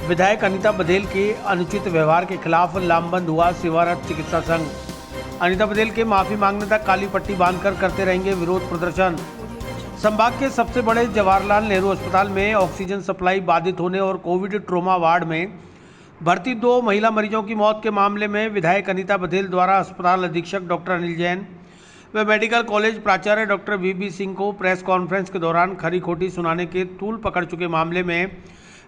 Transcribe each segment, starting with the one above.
विधायक अनीता बघेल के अनुचित व्यवहार के खिलाफ लामबंद हुआ सेवारत चिकित्सा संघ। अनीता बघेल के माफी मांगने तक काली पट्टी बांधकर करते रहेंगे विरोध प्रदर्शन। संभाग के सबसे बड़े जवाहरलाल नेहरू अस्पताल में ऑक्सीजन सप्लाई बाधित होने और कोविड ट्रोमा वार्ड में भर्ती 2 महिला मरीजों की मौत के मामले में विधायक अनीता बघेल द्वारा अस्पताल अधीक्षक डॉक्टर अनिल जैन व मेडिकल कॉलेज प्राचार्य डॉक्टर वीबी सिंह को प्रेस कॉन्फ्रेंस के दौरान खरी खोटी सुनाने के तूल पकड़ चुके मामले में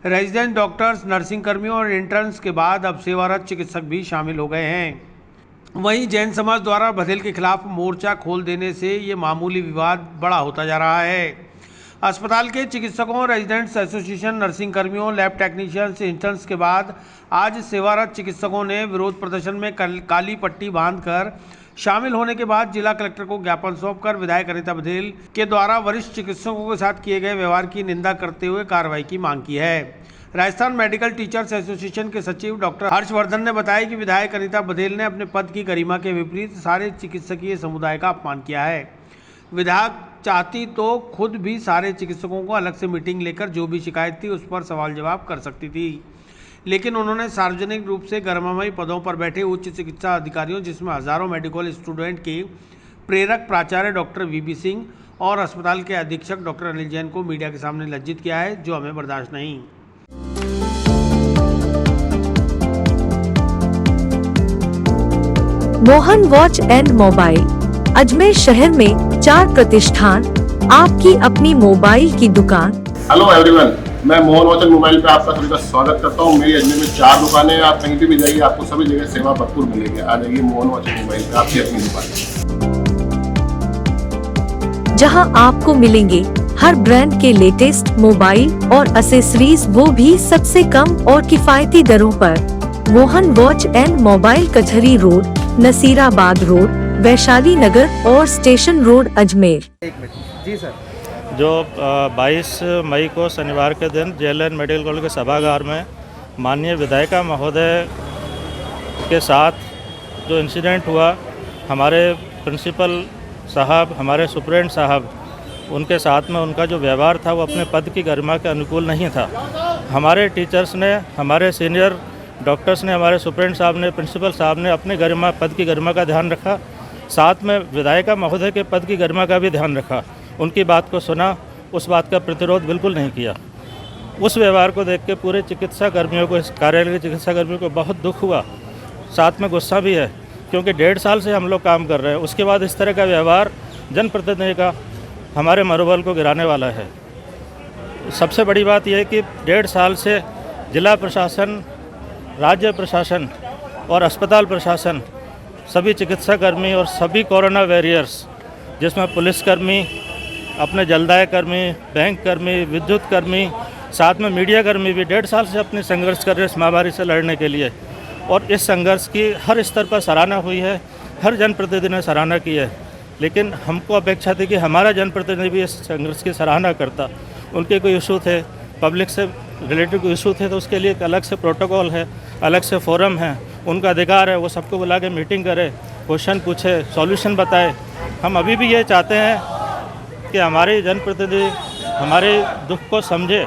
रेजिडेंट डॉक्टर्स, नर्सिंग कर्मियों और इंटर्न्स के बाद अब सेवारत चिकित्सक भी शामिल हो गए हैं। वहीं जैन समाज द्वारा बघेल के खिलाफ मोर्चा खोल देने से ये मामूली विवाद बड़ा होता जा रहा है। अस्पताल के चिकित्सकों, रेजिडेंट्स एसोसिएशन, नर्सिंग कर्मियों, लैब टेक्नीशियंस, इंटर्न्स के बाद आज सेवारत चिकित्सकों ने विरोध प्रदर्शन में काली पट्टी बांधकर शामिल होने के बाद जिला कलेक्टर को ज्ञापन सौंपकर विधायक अनीता बघेल के द्वारा वरिष्ठ चिकित्सकों के साथ किए गए व्यवहार की निंदा करते हुए कार्रवाई की मांग की है। राजस्थान मेडिकल टीचर्स एसोसिएशन के सचिव डॉक्टर हर्षवर्धन ने बताया कि विधायक अनीता बघेल ने अपने पद की गरिमा के विपरीत सारे चिकित्सकीय समुदाय का अपमान किया है। विधायक चाहती तो खुद भी सारे चिकित्सकों को अलग से मीटिंग लेकर जो भी शिकायत थी उस पर सवाल जवाब कर सकती थी, लेकिन उन्होंने सार्वजनिक रूप से गरिमामयी पदों पर बैठे उच्च चिकित्सा अधिकारियों, जिसमें हजारों मेडिकल स्टूडेंट के प्रेरक प्राचार्य डॉक्टर वीबी सिंह और अस्पताल के अधीक्षक डॉक्टर अनिल जैन को मीडिया के सामने लज्जित किया है, जो हमें बर्दाश्त नहीं। Mohan watch and mobile, Ajmer शहर में 4 प्रतिष्ठान, आपकी अपनी मोबाइल की दुकान। हेलो एवरीवन, मैं मोहन वॉच एंड मोबाइल पे आपका सभी का स्वागत करता हूँ। मेरी अजमेर में 4 दुकानें हैं। आप कहीं भी जाइए, आपको सभी जगह सेवा भरपूर मिलेगी। आ जाइए मोहन वॉच एंड मोबाइल पे, आपकी अपनी दुकान, जहां आपको मिलेंगे हर ब्रांड के लेटेस्ट मोबाइल और एक्सेसरीज, वो भी सबसे कम और किफायती दरों पर। मोहन वॉच एंड मोबाइल, कचहरी रोड, नसीराबाद रोड, वैशाली नगर और स्टेशन रोड, अजमेर। जी सर। जो 22 मई को शनिवार के दिन JLN मेडिकल कॉलेज के सभागार में माननीय विधायिका महोदय के साथ जो इंसिडेंट हुआ, हमारे प्रिंसिपल साहब, हमारे सुप्रेंट साहब, उनके साथ में उनका जो व्यवहार था वो अपने पद की गरिमा के अनुकूल नहीं था। हमारे टीचर्स ने, हमारे सीनियर डॉक्टर्स ने, हमारे सुप्रेंट साहब ने, प्रिंसिपल साहब ने अपने गरिमा, पद की गरिमा का ध्यान रखा, साथ में विधायिका महोदय के पद की गरिमा का भी ध्यान रखा। उनकी बात को सुना, उस बात का प्रतिरोध बिल्कुल नहीं किया। उस व्यवहार को देख के पूरे चिकित्सा कर्मियों को, इस कार्यालय के चिकित्सा कर्मियों को बहुत दुख हुआ, साथ में गुस्सा भी है, क्योंकि 1.5 साल से हम लोग काम कर रहे हैं। उसके बाद इस तरह का व्यवहार जनप्रतिनिधि का हमारे मनोबल को गिराने वाला है। सबसे बड़ी बात यह है कि 1.5 साल से जिला प्रशासन, राज्य प्रशासन और अस्पताल प्रशासन, सभी चिकित्सा कर्मी और सभी कोरोना वॉरियर्स, जिसमें पुलिसकर्मी, अपने जलदाय कर्मी, बैंक कर्मी, विद्युत कर्मी, साथ में मीडिया कर्मी भी 1.5 साल से अपने संघर्ष कर रहे हैं इस महामारी से लड़ने के लिए। और इस संघर्ष की हर स्तर पर सराहना हुई है, हर जनप्रतिनिधि ने सराहना की है, लेकिन हमको अपेक्षा थी कि हमारा जनप्रतिनिधि भी इस संघर्ष की सराहना करता। उनके कोई इशू थे, पब्लिक से रिलेटेड कोई इशू थे, तो उसके लिए एक अलग से प्रोटोकॉल है, अलग से फोरम है, उनका अधिकार है, वो सबको बुला के मीटिंग करे, क्वेश्चन पूछे, सॉल्यूशन बताए। हम अभी भी ये चाहते हैं कि हमारे जनप्रतिनिधि हमारे दुख को समझे,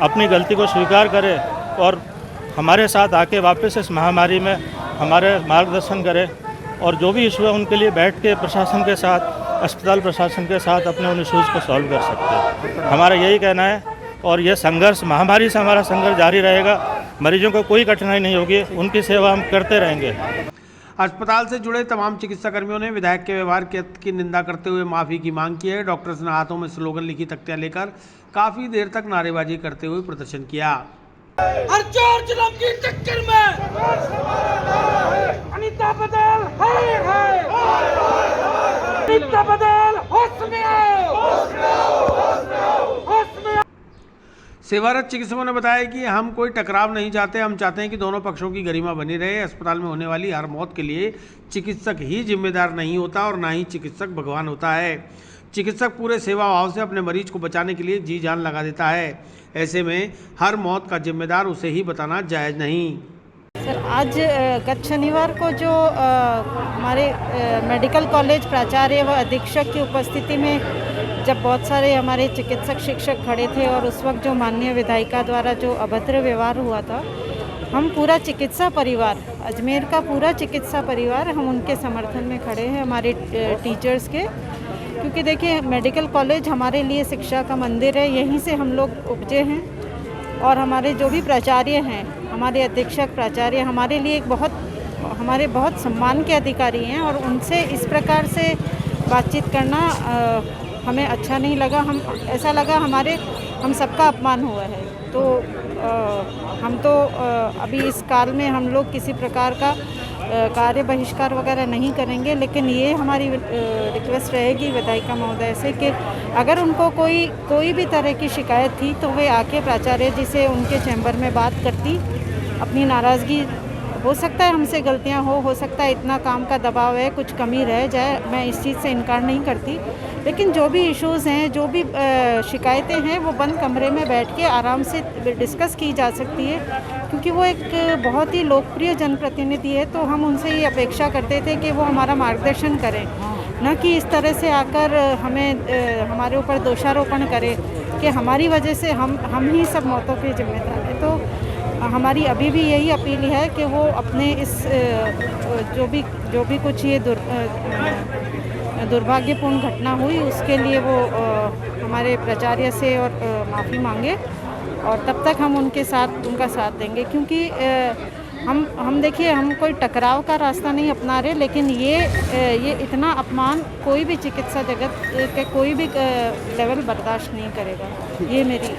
अपनी गलती को स्वीकार करे और हमारे साथ आके वापस इस महामारी में हमारे मार्गदर्शन करे, और जो भी इशू है उनके लिए बैठ के प्रशासन के साथ, अस्पताल प्रशासन के साथ अपने उन इशूज़ को सॉल्व कर सकते हैं। हमारा यही कहना है, और यह संघर्ष, महामारी से हमारा संघर्ष जारी रहेगा। मरीजों को कोई कठिनाई नहीं होगी, उनकी सेवा हम करते रहेंगे। अस्पताल से जुड़े तमाम चिकित्सा कर्मियों ने विधायक के व्यवहार की निंदा करते हुए माफी की मांग की है। डॉक्टर्स ने हाथों में स्लोगन लिखी तख्तियां लेकर काफी देर तक नारेबाजी करते हुए प्रदर्शन किया। हर 4 जिलों की टक्कर में अनीता बघेल है। अनीता बघेल होश में आओ, होश में आओ, होश में आओ। सेवारत चिकित्सकों ने बताया कि हम कोई टकराव नहीं चाहते, हम चाहते हैं कि दोनों पक्षों की गरिमा बनी रहे। अस्पताल में होने वाली हर मौत के लिए चिकित्सक ही जिम्मेदार नहीं होता और ना ही चिकित्सक भगवान होता है। चिकित्सक पूरे सेवा भाव से अपने मरीज को बचाने के लिए जी जान लगा देता है। ऐसे में हर मौत का जिम्मेदार उसे ही बताना जायज़ नहीं। सर, आज गत शनिवार को जो हमारे मेडिकल कॉलेज प्राचार्य व अधीक्षक की उपस्थिति में जब बहुत सारे हमारे चिकित्सक शिक्षक खड़े थे और उस वक्त जो माननीय विधायिका द्वारा जो अभद्र व्यवहार हुआ था, हम पूरा चिकित्सा परिवार, अजमेर का पूरा चिकित्सा परिवार, हम उनके समर्थन में खड़े हैं, हमारे टीचर्स के। क्योंकि देखिए, मेडिकल कॉलेज हमारे लिए शिक्षा का मंदिर है, यहीं से हम लोग उपजे हैं। और हमारे जो भी प्राचार्य हैं, हमारे अधीक्षक प्राचार्य हमारे लिए हमारे बहुत सम्मान के अधिकारी हैं, और उनसे इस प्रकार से बातचीत करना हमें अच्छा नहीं लगा। ऐसा लगा हम सबका अपमान हुआ है। तो हम तो अभी इस काल में हम लोग किसी प्रकार का कार्य बहिष्कार वगैरह नहीं करेंगे, लेकिन ये हमारी रिक्वेस्ट रहेगी विधायिका महोदय से कि अगर उनको कोई भी तरह की शिकायत थी तो वे आके प्राचार्य जी से उनके चैम्बर में बात करती, अपनी नाराज़गी, हो सकता है हमसे गलतियां हो सकता है इतना काम का दबाव है, कुछ कमी रह जाए, मैं इस चीज़ से इनकार नहीं करती, लेकिन जो भी इश्यूज़ हैं, जो भी शिकायतें हैं, वो बंद कमरे में बैठ के आराम से डिस्कस की जा सकती है। क्योंकि वो एक बहुत ही लोकप्रिय जनप्रतिनिधि है, तो हम उनसे ये अपेक्षा करते थे कि वो हमारा मार्गदर्शन करें, न कि इस तरह से आकर हमारे ऊपर दोषारोपण करें कि हमारी वजह से हम ही सब मौतों के जिम्मेदार हैं। तो हमारी अभी भी यही अपील है कि वो अपने इस जो भी कुछ ये दुर्भाग्यपूर्ण घटना हुई, उसके लिए वो हमारे प्राचार्य से और माफ़ी मांगे, और तब तक हम उनका साथ देंगे। क्योंकि हम देखिए, हम कोई टकराव का रास्ता नहीं अपना रहे, लेकिन ये इतना अपमान कोई भी चिकित्सा जगत के कोई भी लेवल बर्दाश्त नहीं करेगा, ये मेरी